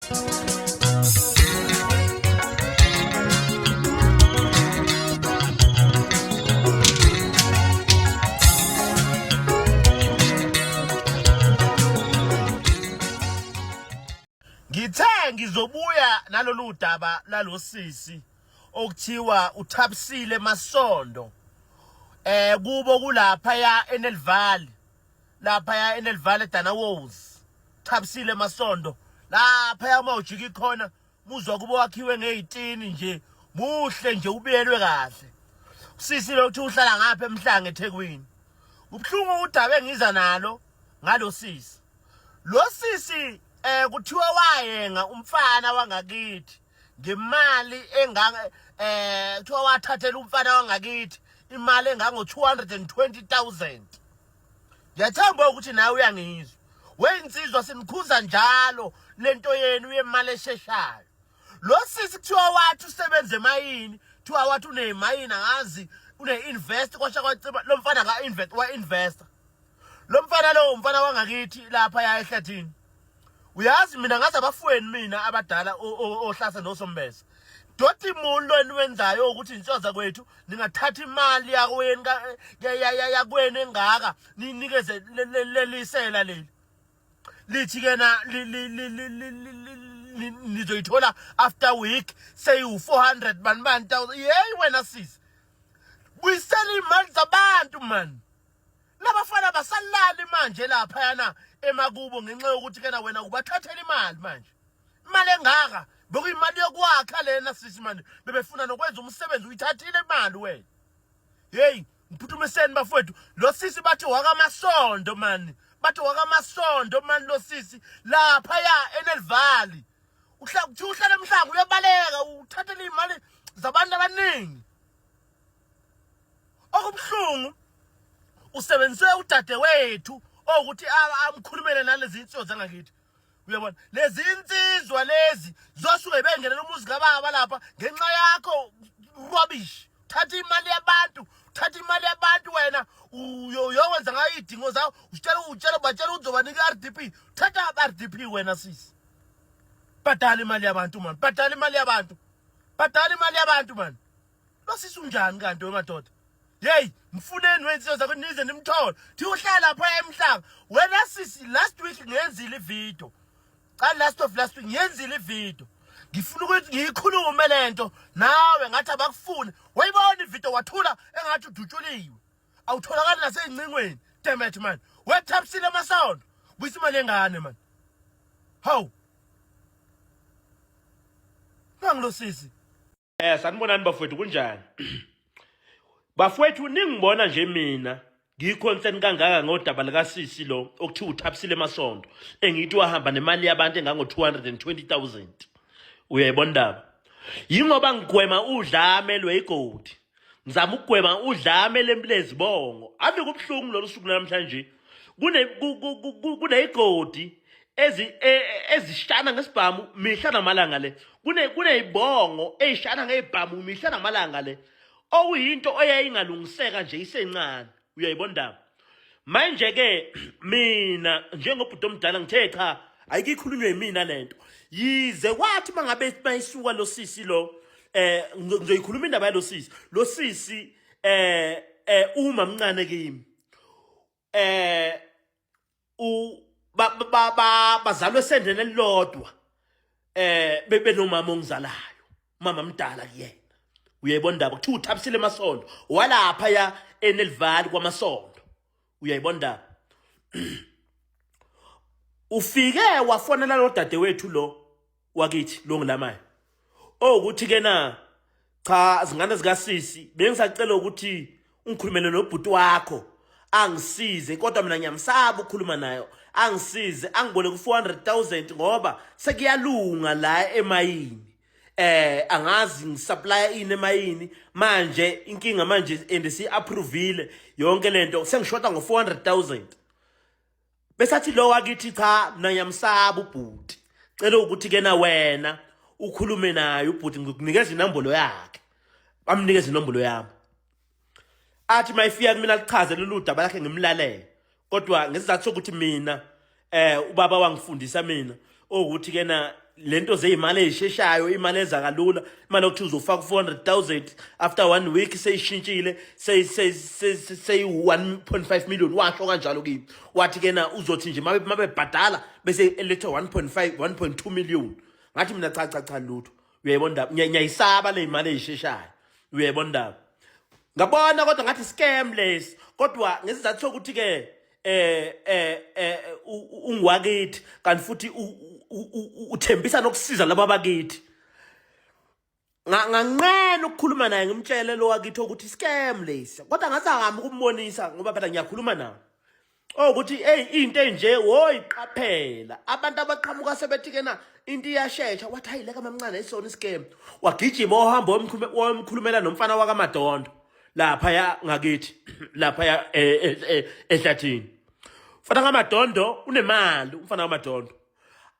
Ngithe ngizobuya nalolu daba lalosisi okuthiwa uThabisile Masondo kubo kulapha ya Enel Valley, lapha ya Enel Valley Danawows. Thabisile Masondo lapha ya mawujiki khona muzwa kubo wakhiwe nge18 nje, muhle nje ubiyelwe kahle. Usisi lokuthi uhlala ngapha eMhlanga eThekwini. Ubhlungu udaba engiza nalo ngalo sisi. Lo sisi kuthiwa wayenga umfana wangakithi ngemali kuthiwa wathathela umfana wangakithi imali engango 220,000. Ngiyathemba ukuthi nawe uyangizwa. Weinsizwa sinikhuza njalo lento yenu yemali esheshayo. Lo sisi kuthiwa wathi usebenze emayini, kuthiwa wathi unemayini angazi une-invest kwasha kwaciba lo mfana wa-investor. Lo mfana lo umfana wangakithi lapha ya ehlathini. Uyazi mina ngathi abafweni mina abadala ohlasa nosombesa. Doti mulo eniwenzayo ukuthi inhloza kwethu ningathatha imali yakweni engaka ninikeze lelisela leli. Lithi kena nizoyithola after week say u400 1000. Hey wena sisi. Buyisela imali zabantu man. Labafana basalala manje lapha yana emakubo ngenxa yokuthi kena wena ubathathela imali manje. Imali engaka bekuyimali yokwakha lena sisi manje. Bebefuna nokwenza umsebenzi uyithathile imali wena. Hey, mphuthumiseni bafowethu. Lo sisi bathi wakaMasondo man. Bathi wakaMasondo man lo sisi lapha ya Enel Valley. Uhlala eMhlanga uyabaleka uthathela imali zabantu abaningi. Okubhlungu usebenzise udadewethu ukuthi amkhulumele nalezi insizwa zangakithi. Uyabona lezi insizwa lezi zosuke bengenela umuzi kababa lapha ngenxa yakho rubbish. Thatha imali yabantu wena uyowenza ngayo idingo zawo. Batshela uzobanika iRDP. Thatha iRDP wena sisi. Bhadala imali yabantu man. Bhadala imali yabantu man. Lo sisi unjani kanti wemadoda? Hey, mfuneni wenzizo zakho nize nimthole. Thi uhlala lapha eMhlanga. Wena sisi last week ngiyenzile ivideo. Last week ngiyenzile ivideo. Ngifuna ukuthi ngiyikhulume lento nawe ngathi abakufuni. Wayibona ivideo wathula engathi udutshuliwe. Awutholakala naseyingcingweni. Damn it man. WeThabisile Masondo. Buyisa imali engane man. Hawu. Ngangilo sisi. Sanibonani bafowethu kunjani? Bafowethu ningibona nje mina ngiyiconcern kangaka ngodaba lika sisi lo okuthiwa uThabisile Masondo engithi wahamba nemali yabantu engango 220,000. Uyayibona ndaba? Yingoba ngigwema udlame lweigodi. Ngizama ukugwema udlame lempilezibongo. Ave kubhlungu lo suku namhlanje. Kuneigodi ezishana ngesibhamu mihla namalanga le. Kuneyibongo ezishana ngebhamu mihla namalanga le. Okuyinto oyayingalungiseka nje isencane. Uyayibona ndaba? Manje ke mina njengobhuti omdala ngithe cha ayikhulunywe yimina lento. Yize wathi mangabe bayisuka lo sisi lo ngizoyikhuluma indaba yalo sisi. Lo sisi uma mncane kimi. Bazalwe esendeni elilodwa. Bebe nomama ongizalayo. Mama mdala kuyena. Uyayibona ndaba kuthiwa uThabisile Masondo walapha ya Enel Valley kwaMasondo. Uyayibona ndaba? Ufike wafonela lo dadewethu lo wakithi lo ngilamayo. Ukuthi kena cha zingane zika sisi bengisacela ukuthi ungikhulumele nobhuti wakho angisize kodwa mina ngiyamsaba ukukhuluma nayo. Angisize angibole ku 400,000 ngoba sekuyalunga la emayini. Angazi ngisupplya ini emayini manje inkinga manje endisi approvile yonke lento sengishota ngo 400,000. Besathi lo wakithi cha mina ngiyamsaba ubhuti. Cela ukuthi kena wena ukhulume naye ubhuti ngikunikeza inombolo yakhe. Bamnikeza inombolo yami. Athi mayifika mina lichaze lolu daba lakhe ngimlalele. Kodwa ngesizathu sokuthi mina ubaba wangifundisa mina ukuthi kena lento zeyimali ezisheshayo, imali eza kalula, imali okuthi uzofaka 400,000 after 1 week seyishintshile say 1.5 million. Washo kanjalo kimi wathi ke na uzothi nje mabe bhadala bese elethe 1.5 1.2 million. Ngathi mina cha lutho. Uyayibona nyayisaba le imali ezisheshayo. Uyayibona ndaba. Ngabona kodwa ngathi scam lesi, kodwa ngesizathu sokuthi ke ungwakithi kanti futhi uthembisa nokusiza laba bakithi. Nganqena ukukhuluma naye ngimtshele lo wakithi ukuthi scam lesi, kodwa ngasangami ukumbonisa ngoba phela ngiyakhuluma nawe. Ukuthi into enje woyiqaphela abantu abaqhamuka sebethi ke na into iyashesha, wathi hayi leka mamncane isona scam. Wagijima ohamba womkhulumela nomfana wakaMadondo lapha ya ngakithi lapha ya ehlathini. Mfana kaMadondo unemali, umfana kaMadondo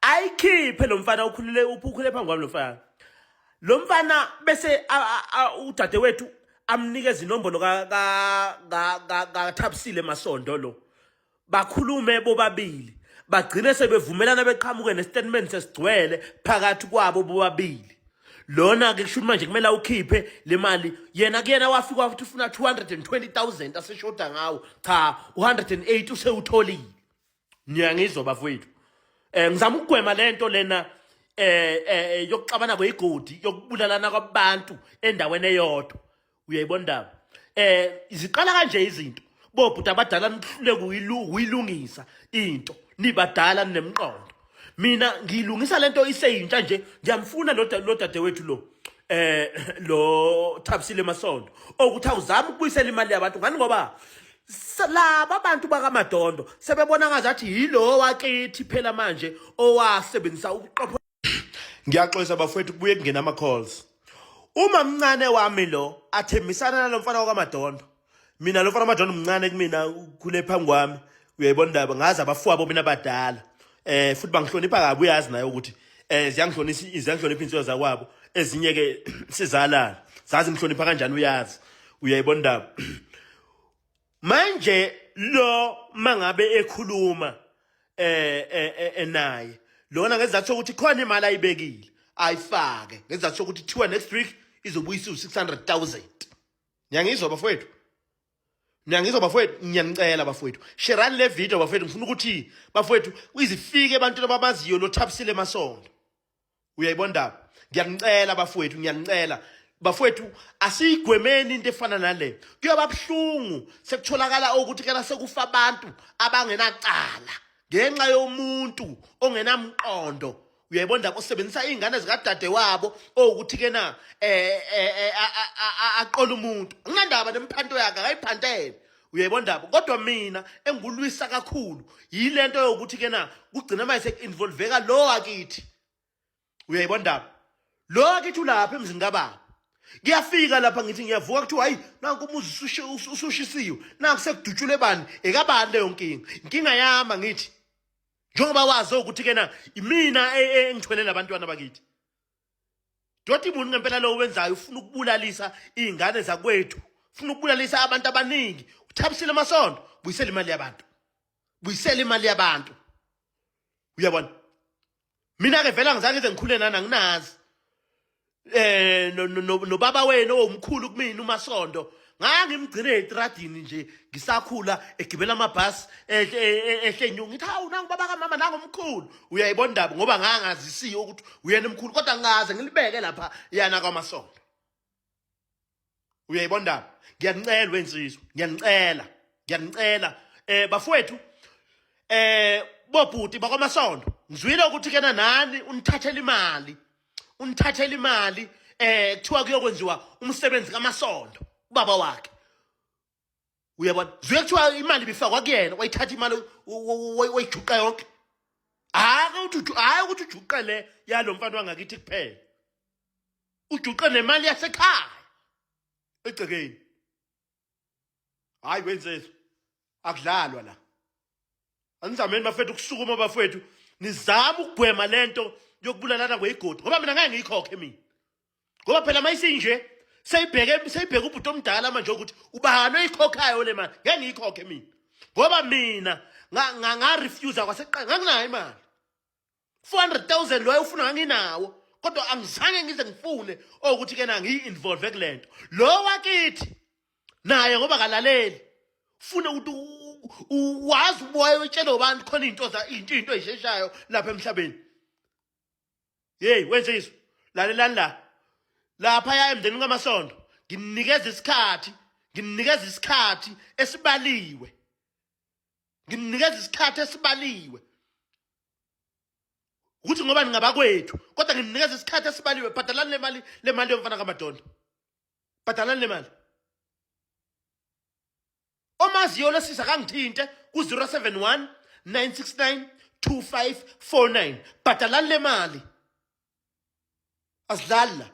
ayikhiphe lo mfana ukhulule phambi kwami lo mfana. Lo mfana bese udadewethu amnikeza inombolo ka Thabisile Masondo lo. Bakhulume bobabili, bagcine sebevumelana beqhamuke nestatement sesigcwele phakathi kwabo bobabili. Lona ke kusho manje kumele ukhiphe le mali, yena kuyena wafika wathi ufuna 220,000 aseshoda ngawo. Cha, 108 usewutholile. Ngiyangizwa bafowethu. Ngizama ukugwema lento lena yokuxabana kwegodi, yokubulalana kwabantu endaweni eyodwa. Uyayibona ndaba. Iziqala kanje izinto. Bobhuti abadala nihluleke uyilungisa into, nibadala nemqondo. Mina ngilungisa lento iseyintsha nje, ngiyamfuna lo dadewethu lo Thabisile Masondo ukuthi awuzama ukubuyisela imali yabantu. Ngani ngoba laba abantu bakaMadondo sebebona ngazathi yilo wakithi phela manje owasebenzisa ubuqopho. Ngiyaxolisa bafowethu kubuye kungena ama calls. Uma mncane wami lo athembisana nalomfana wakaMadondo, mina lo mfana kaMadondo mncane kumina khule phambi kwami. Uyayibona ndaba, ngazi abafowabo mina badala. Futhi bangihlonipha kabi, uyazi naye ukuthi ziyangihlonipha insizwa zakwabo, ezinye ke sizalana zazi ngihlonipha kanjani, uyazi. Uyayibona ndaba. Manje lo mangabe ekhuluma naye lona ngezathu sokuthi khona imali ayibekile ayifake, ngezathu sokuthi thiwa next week izobuyisa 600,000. Ngiyangizwa bafowethu. Ngiyangizwa bafowethu, ngiyanicela bafowethu. Share le video bafowethu, ngifuna ukuthi bafowethu uyizifike abantu ababaziyo lo Thabisile Masondo. Uyayibona ndaba. Ngiyanicela bafowethu, ngiyanicela bafowethu, asiyigwemeni into efana nale. Kuyoba buhlungu sekutholakala ukuthi kana sekufa abantu abangenacala ngenxa yomuntu ongenamqondo. Uyayibona ndaba, osebenzisa izingane zikadade wabo ukuthi ke na aqola umuntu. Nginandaba nemphanto yakhe akayiphantele. Uyayibona ndaba, kodwa mina engulwisa kakhulu yilento yokuthi ke na kugcina manje sekuinvolveka lo wakithi. Uyayibona ndaba, lo wakithi ulapha emzini kababa. Ngiyafika lapha ngithi ngiyavuka kuthi hayi nanku umuzi usushisiwe, nanku sekudutshule bani ekabani leyo nkinga. Inkinga yami ngithi njengoba wazi ukuthi ke na imina engithwele labantwana bakithi. Dothi umuntu ngempela lo wenzayo ufuna ukubulalisa izingane zakwethu, ufuna ukubulalisa abantu abaningi. Uthabisile Masondo, buyisela imali yabantu, buyisela imali yabantu. Uyabona, mina ke vela ngizange ngikhule nana nginazi no baba wena owumkhulu kumina uMasondo. Ngangimgcine etradini nje ngisakhula egibela amabhasi ehlenyungu. Ngithi hawu nangu baba kaMama nangu umkhulu. Uyayibona ndaba, ngoba ngangazisiyo ukuthi uyena umkhulu, kodwa ngaze ngilibeke lapha yana kaMasondo. Uyayibona ndaba, ngiyanicela wensizwe, ngiyanicela bafowethu bobhuti bakwaMasondo, ngizwile ukuthi kena nani unithathela imali kuthiwa kuyokwenziwa umsebenzi kaMasondo ubaba wakhe. Uyabona, zweke kuthiwa imali bifakwa kuyena, wayithatha imali wayijuqa yonke. Hayi ukuthi ujuqe le yalo mfana wangakithi kuphela, ujuqe nemali yasekhaya egcekeni. Hayi wenzezwe, akudlalwa la. Anizameni bafethu ukusukuma bafethu, nizama ukugwema lento yokubulalana kweyigodi, ngoba mina ngeke ngiyikhokhe mina. Ngoba phela mayisinje seyibheke ubhuti omdala manje ukuthi ubani oyikhokhayo le mali, ngeke ngiyikhokhe mina. Ngoba mina nga refuse kwaseqala, nganginayo imali. 400,000 loyo ufuna nginawo kodwa angizange ngize ngifune ukuthi ke na ngiyi-involve kulento. Lo wakithi naye ngoba kalaleli ufuna ukuthi wazi uboya wetshela abantu khona into ezisheshayo lapha emhlabeni. Hey wenziswa lalelani lapha ya emndeni kaMasondo nginikeza isikhathi esibaliwe. Nginikeza isikhathi esibaliwe ukuthi ngoba ningabakwethu kodwa nginikeza isikhathi esibaliwe. Bhadalani le mali yomfana kaMadonna. Bhadalani le mali. Omaziyo lesisa kangithinte ku-071 969 2549. Bhadalani le mali. Asidlali la.